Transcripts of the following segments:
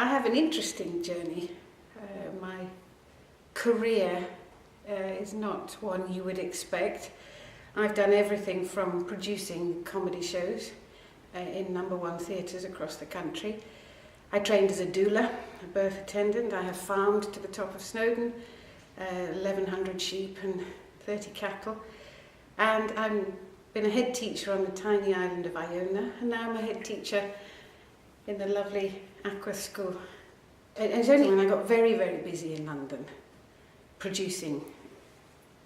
I have an interesting journey. My career is not one you would expect. I've done everything from producing comedy shows in #1 theatres across the country. I trained as a doula, a birth attendant. I have farmed to the top of Snowdon, 1,100 sheep and 30 cattle. And I've been a head teacher on the tiny island of Iona, and now I'm a head teacher in the lovely Ackworth school. And it's only when I got very, very busy in London producing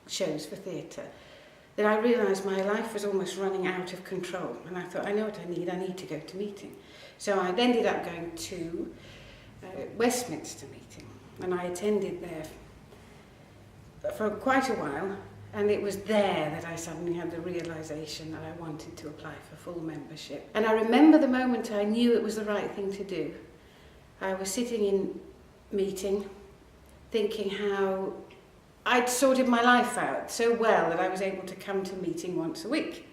shows for theatre that I realised my life was almost running out of control. And I thought, I know what I need to go to meeting. So I ended up going to Westminster meeting, and I attended there for quite a while, and it was there that I suddenly had the realisation that I wanted to apply for full membership. And I remember the moment I knew it was the right thing to do. I was sitting in meeting, thinking how I'd sorted my life out so well that I was able to come to meeting once a week.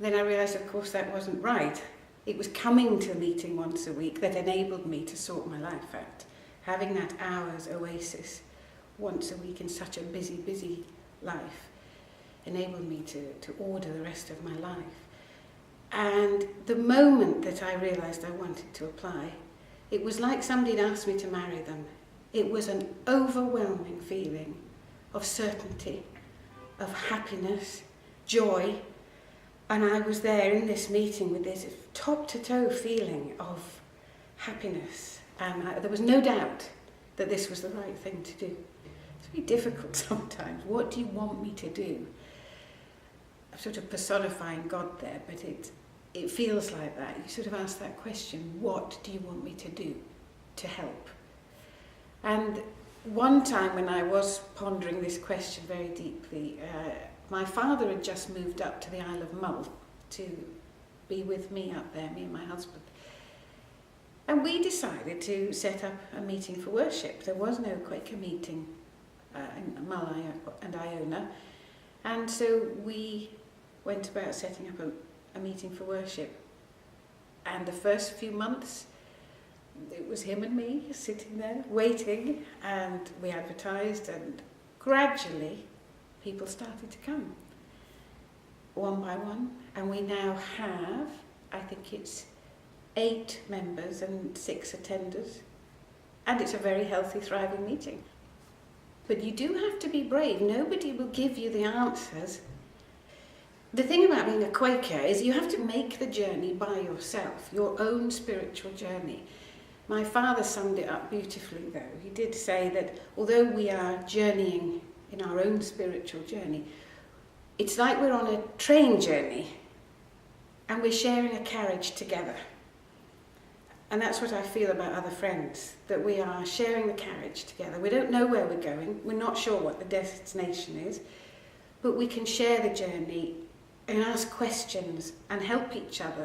Then I realised, of course, that wasn't right. It was coming to meeting once a week that enabled me to sort my life out. Having that hour's oasis once a week in such a busy, busy life enabled me to order the rest of my life. And the moment that I realised I wanted to apply, it was like somebody had asked me to marry them. It was an overwhelming feeling of certainty, of happiness, joy. And I was there in this meeting with this top-to-toe feeling of happiness. And there was no doubt that this was the right thing to do. It's very difficult sometimes. What do you want me to do? I'm sort of personifying God there, but it feels like that. You sort of ask that question, what do you want me to do to help? And one time when I was pondering this question very deeply, my father had just moved up to the Isle of Mull to be with me up there, me and my husband. And we decided to set up a meeting for worship. There was no Quaker meeting in Mull and Iona. And so we went about setting up a meeting for worship. And the first few months, it was him and me sitting there waiting, and we advertised, and gradually people started to come one by one, and we now have, I think it's 8 members and 6 attenders, and it's a very healthy, thriving meeting. But you do have to be brave. Nobody will give you the answers. The thing about being a Quaker is you have to make the journey by yourself, your own spiritual journey. My father summed it up beautifully, though. He did say that although we are journeying in our own spiritual journey, it's like we're on a train journey and we're sharing a carriage together. And that's what I feel about other friends, that we are sharing the carriage together. We don't know where we're going, we're not sure what the destination is, but we can share the journey and ask questions and help each other.